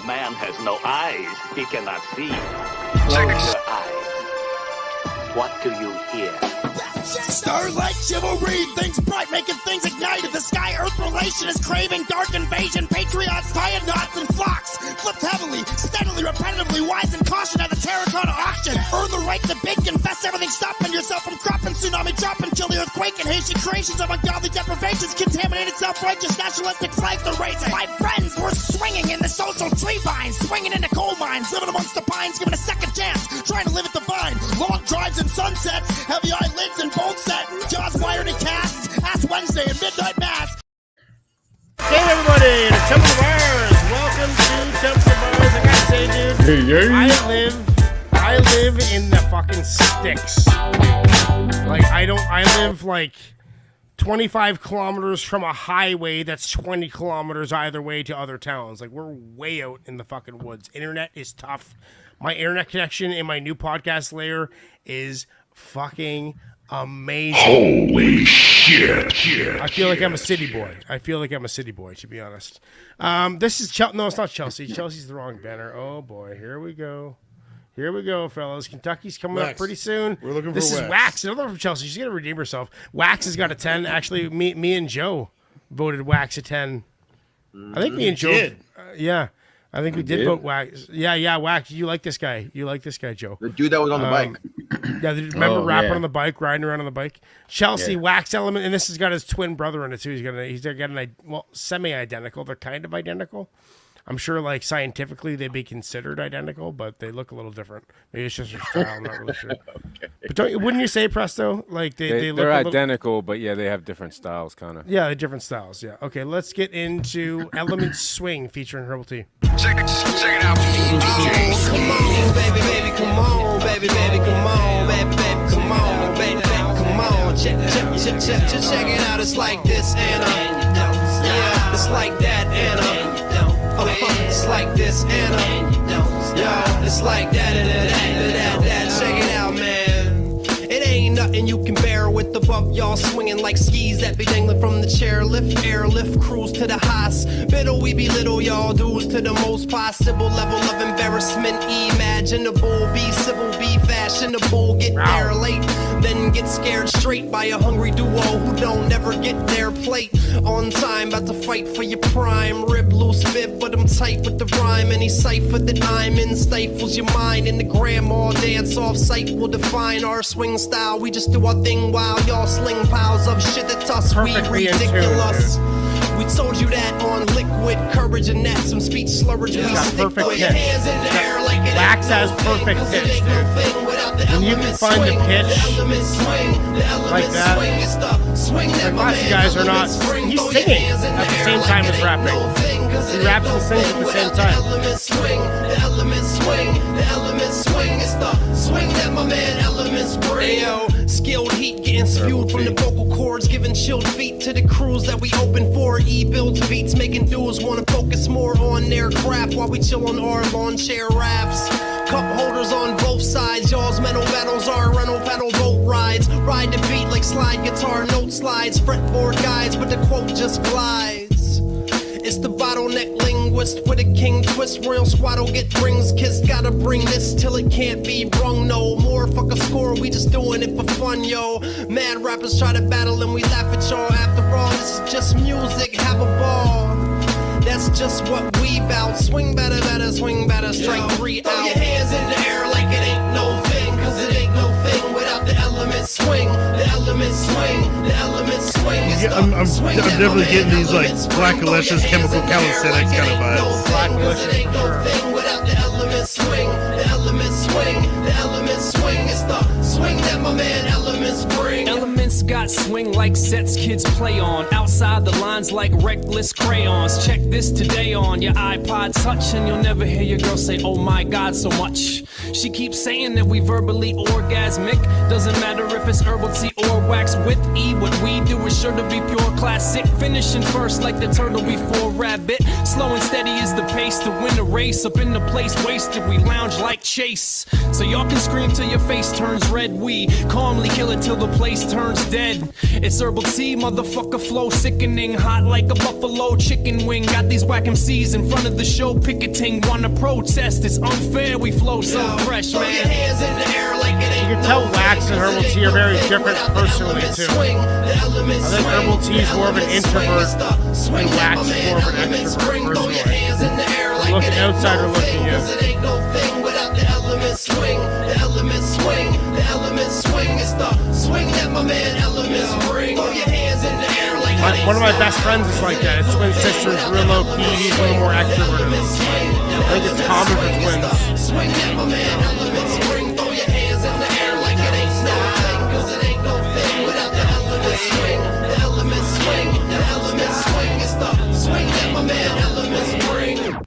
A man has no eyes. He cannot see. Close your eyes. What do you hear? Starlight chivalry, things bright, making things ignite. The sky-earth relation is craving dark invasion. Patriots, tying knots and flocks, flipped heavily, steadily, repetitively, wise and caution at the terracotta auction. Earn the right to big, confess everything, stopping yourself from cropping, tsunami dropping, chill the earthquake, and Haitian creations of ungodly deprivations, contaminated self-righteous nationalistic flags are raising. My friends, we're swinging in the social tree vines, swinging into coal mines, living amongst the pines, giving a second chance, trying to live at the vine. Long drives and sunsets, heavy eyelids and bold set, jaws wired and casts, Ass Wednesday and Midnight Mass. Hey everybody, to Temple of Mars. Welcome to Temple of Mars. I gotta say, dude, I live in the fucking sticks. Like I live like 25 kilometers from a highway that's 20 kilometers either way to other towns. Like we're way out in the fucking woods. Internet is tough. My internet connection in my new podcast layer is fucking amazing. Holy shit. I feel like I'm a city boy. To be honest. This is Chelsea. No, it's not Chelsea. Chelsea's the wrong banner. Oh boy, here we go, fellas. Kentucky's coming up pretty soon. We're looking for This is Wax. Another one from Chelsea. She's gonna redeem herself. Wax has got a 10. Actually, me and Joe voted Wax a 10. I think me and Joe. Did. Yeah. I think we did vote Wax. Yeah, Wax. You like this guy. Joe. The dude that was on the bike. Yeah, remember rapping on the bike, riding around on the bike? Chelsea, Wax Element, and this has got his twin brother in it too. He's got semi-identical. They're kind of identical. I'm sure, like, scientifically they'd be considered identical, but they look a little different. Maybe it's just their style. I'm not really sure. But wouldn't you say, Presto? Like they look they're a little... identical, but yeah, they have different styles, kind of. Yeah, they're different styles. Yeah. Okay, let's get into Element Swing featuring Herbal Tea. Check it out. Come on, baby, come on, baby, come on, baby, come on, baby, come on. Check it out. It's like this and yeah, it's like that and it's like this and yeah, it's like that and that. Check it out, man. It ain't nothing you can bear with above y'all swinging like skis that be dangling from the chairlift, airlift, cruise to the hospital. We be little, y'all dudes to the most possible level of embarrassment imaginable. Be civil, be fashionable, get there late, then get scared straight by a hungry duo who don't never get their plate on time. About to fight for your prime, rib loose bib, but I'm tight with the rhyme. Any cipher that I'm in stifles your mind. In the grandma dance off site will define our swing style. We just do our thing while y'all sling piles of shit that us. We ridiculous. We told you that on liquid courage and that some speech slurage. We stick with your hands in the air like it Wax has perfect pitch, dude. When you can find the pitch like that, like lots of guys are not. He's singing at the same time as rapping. He raps and sings at the same time. The element swing. It's the swing that my man Elements bring. Yo, skilled heat getting spewed from the vocal cords, giving chilled feet to the crews that we open for. E-builds beats, making dudes want to focus more on their craft while we chill on our lawn chair raps. Cup holders on both sides, y'all's mental battles are rental pedal boat rides. Ride the beat like slide guitar note slides, fretboard guides, but the quote just glides. It's the bottleneck linguist with a king twist. Royal squad'll get rings kissed. Gotta bring this till it can't be brung no more. Fuck a score, we just doing it for fun, yo. Mad rappers try to battle and we laugh at y'all. After all, this is just music, have a ball. That's just what we bout. Swing better, swing better, strike 3 out. Throw your hands in the air like it ain't no thing, cause it ain't no thing without the element swing. The element swing, the element swing. I'm definitely getting these like Black Alicia's Chemical Calisthenics kind of vibes. Black Alicia's, without the element swing, the element swing, the element swing. It's the swing that my man Elements bring. Elements got swing like sets kids play on. Outside the lines like reckless crayons. Check this today on your iPod Touch, and you'll never hear your girl say, oh my God, so much. She keeps saying that we verbally orgasmic. Doesn't matter if it's herbal tea or wax with E. What we do is sure to be pure classic. Finishing first like the turtle before rabbit. Slow and steady is the pace to win the race. Up in the place wasted, we lounge like Chase. So y'all can scream till your face turns red. We calmly kill it till the place turns dead. It's herbal tea, motherfucker flow sickening, hot like a buffalo chicken wing. Got these whack MCs in front of the show picketing, wanna protest. It's unfair, we flow so fresh, man. You can tell Wax and Herbal Tea are very different personally too. I think Herbal Tea is more of an introvert and Wax is more of an extrovert personally. Look, outsider looking in. Swing, the elements swing, the elements swing. It's the swing that my man elements bring. Throw your hands in the air like One of my best friends is like that. It's twin sisters, real low key. He's a little more extroverted. I think it's common for twins. swing that my man elements bring. Throw your hands in the air like it ain't no thing, 'cause it ain't no thing without the elements swing. The elements swing, the elements swing. It's the swing that my man elements bring.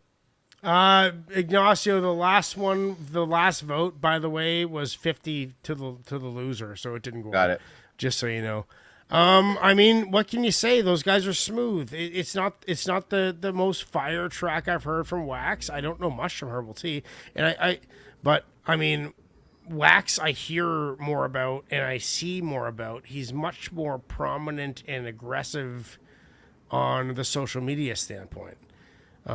Ignacio, the last vote, by the way, was 50 to the loser, so it didn't go. Got it. Just so you know. I mean, what can you say? Those guys are smooth. It's not the most fire track I've heard from Wax. I don't know much from Herbal Tea, and but I mean, Wax I hear more about and I see more about. He's much more prominent and aggressive on the social media standpoint.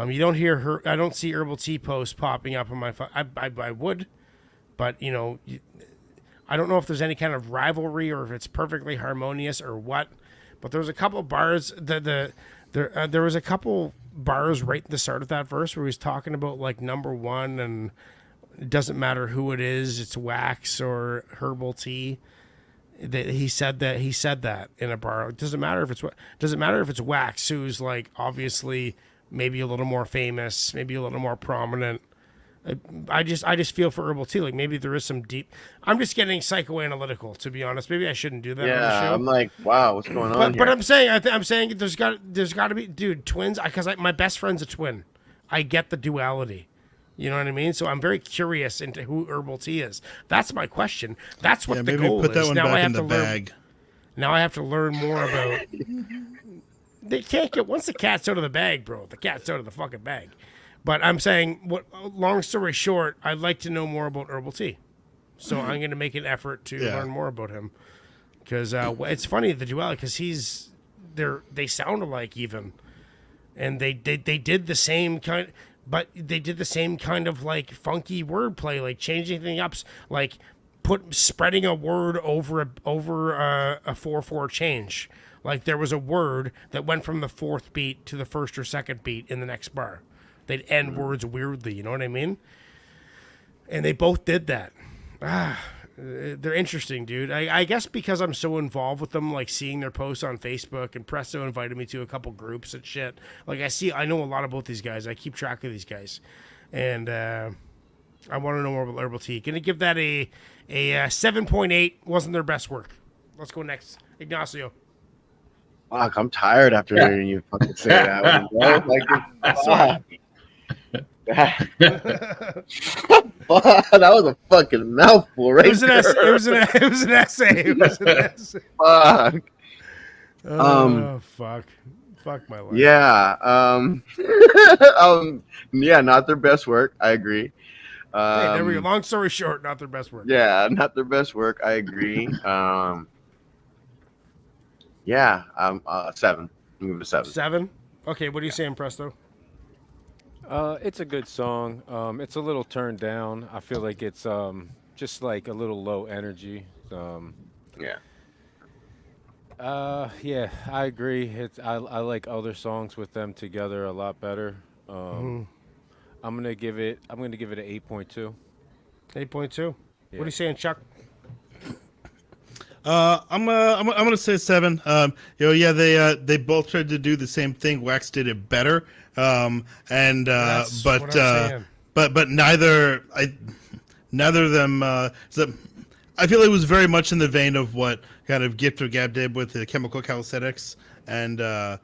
You don't hear her. I don't see Herbal Tea posts popping up on my phone. I would, but you know, I don't know if there's any kind of rivalry or if it's perfectly harmonious or what. But there was a couple bars. There was a couple bars right at the start of that verse where he was talking about like number one and it doesn't matter who it is. It's Wax or Herbal Tea. He said that in a bar. It doesn't matter if it's Wax, who's like obviously maybe a little more famous, maybe a little more prominent. I just feel for Herbal Tea. Like maybe there is some deep. I'm just getting psychoanalytical, to be honest. Maybe I shouldn't do that. Yeah, on the show. I'm like, wow, what's going on here? But I'm saying there's got to be, dude, twins. Because my best friend's a twin. I get the duality. You know what I mean? So I'm very curious into who Herbal Tea is. That's my question. That's what the goal put that is. one Now back I have in the to learn. bag. Now I have to learn more about. They can't get once the cat's out of the bag, bro. The cat's out of the fucking bag. But I'm saying, long story short, I'd like to know more about Herbal Tea. So I'm going to make an effort to learn more about him. Because it's funny, the duality, because they sound alike even. And they did the same kind, but they did the same kind of like funky wordplay, like changing things up, like spreading a word over a 4/4 change. Like there was a word that went from the fourth beat to the first or second beat in the next bar. They'd end words weirdly, you know what I mean? And they both did that. They're interesting, dude. I guess because I'm so involved with them, like seeing their posts on Facebook, and Presto invited me to a couple groups and shit. Like I know a lot about these guys. I keep track of these guys. And I want to know more about Herbal Tea. Gonna give that a 7.8. Wasn't their best work. Let's go next. Ignacio. Fuck, I'm tired after hearing you fucking say that one, bro. Like, fuck. That was a fucking mouthful, right? It was an essay. It was an essay. Fuck. Oh, fuck. Fuck my life. Yeah. Yeah, not their best work. I agree. Hey, there we go. Long story short, not their best work. Yeah, not their best work. I agree. Yeah, 7. I'm giving it a 7. 7? Okay, what are you saying, Presto? It's a good song. It's a little turned down. I feel like it's just like a little low energy. Yeah. Yeah, I agree. I like other songs with them together a lot better. I'm gonna give it an 8.2. 8.2. Yeah. What are you saying, Chuck? I'm gonna say 7. They both tried to do the same thing. Wax did it better. But neither of them. I feel it was very much in the vein of what kind of Gift of Gab did with the chemical calisthenics and the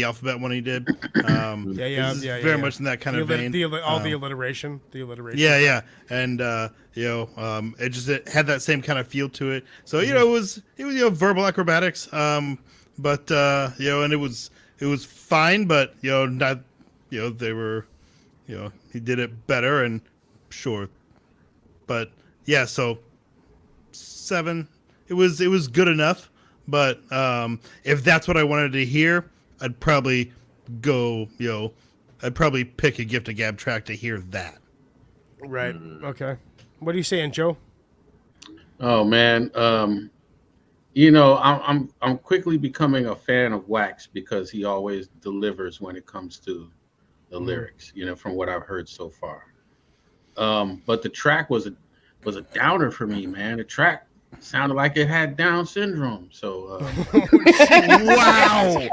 alphabet one he did. Very much in that kind of vein. The alliteration. Yeah. And it had that same kind of feel to it. So it was verbal acrobatics. And it was fine, but not they were he did it better and sure. But yeah, so 7. was good enough. But if that's what I wanted to hear, I'd probably go, I'd probably pick a Gift of Gab track to hear that. Right. Okay. What are you saying, Joe? Oh man, I'm quickly becoming a fan of Wax because he always delivers when it comes to the lyrics. From what I've heard so far. But the track was a downer for me, man. The track sounded like it had Down syndrome. So wow.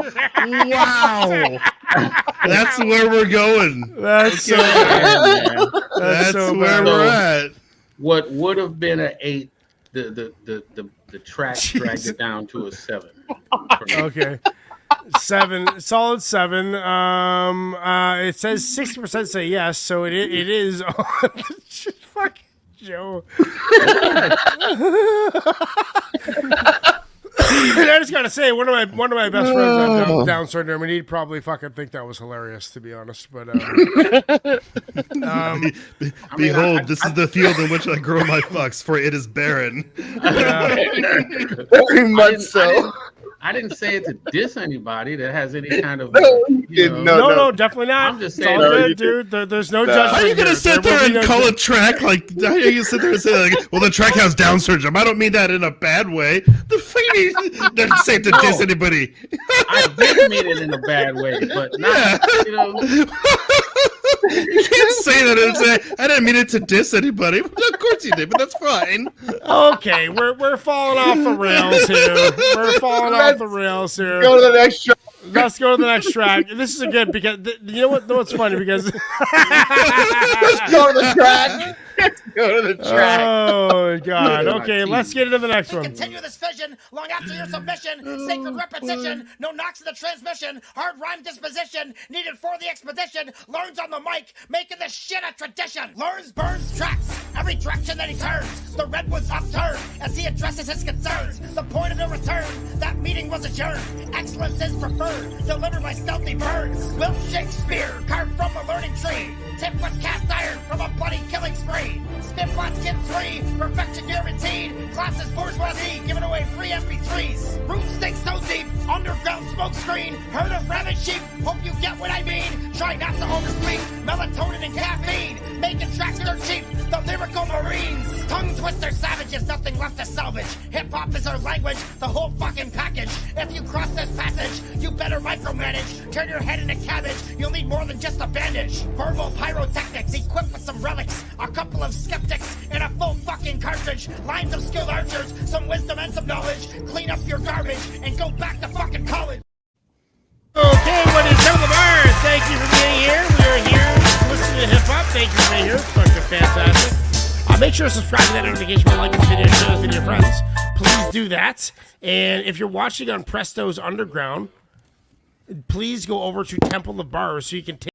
That's where we're going. That's so man. That's so where bad. we're at. What would have been an 8, the track dragged it down to a 7. Okay. 7, solid 7. It says 60% say yes, so it is. Fuck Joe. And I just gotta say, one of my best friends had Down syndrome, and he'd probably fucking think that was hilarious, to be honest. But Behold, this is the field in which I grow my fucks, for it is barren. Very much so. I didn't say it to diss anybody that has any kind of. No, definitely not. I'm just It's saying, all no, good, dude. There's no judgment. How are you gonna here. sit There there will and be no call a judgment. track like? How are you gonna sit there and say like, "Well, the track has Down syndrome"? I don't mean that in a bad way. The fuck didn't say it to diss anybody. I did mean it in a bad way, but not, You can't say that and say I didn't mean it to diss anybody. Of course you did, but that's fine. Okay, we're falling off the rails here. We're falling off the rails here. Go to the next track. Let's go to the next track. This is a good because you know what's funny because Let's go to the track. Let's go to the track. oh god. Okay, let's get into the next one. Continue this vision long after your submission. Sacred repetition, no knocks in the transmission. Hard rhyme disposition needed for the expedition. Learns on the mic, making this shit a tradition. Learns, burns, tracks every direction that he turns. The redwoods upturned as he addresses his concerns. The point of no return, that meeting was adjourned. Excellence is preferred, delivered by stealthy birds. Wilkshake spear, carved from a learning tree. Tip with cast iron from a bloody killing spree. Spin plots get 3, perfection guaranteed. Classes bourgeoisie, giving away free MP3s. Root stakes so deep, underground smoke screen. Herd of rabid sheep, hope you get what I mean. Try not to oversleep, melatonin and caffeine. Making tracks dirt cheap, the lyrical marines. Tongue twister savages, nothing left to salvage. Hip-hop is our language, the whole fucking package. If you cross this passage, you better micromanage. Turn your head into cabbage, you'll need more than just a bandage. Verbal pyrotechnics, equipped with some relics. A couple of skeptics, and a full fucking cartridge. Lines of skilled archers, some wisdom and some knowledge. Clean up your garbage, and go back to fucking college. Okay, what is Tell the Bars? Thank you for being here. We are here listening to hip hop. Thank you for being here. It's fucking fantastic. Make sure to subscribe to that notification bell, like this video, share this with your friends. Please do that. And if you're watching on Presto's Underground, please go over to Temple of Bars so you can take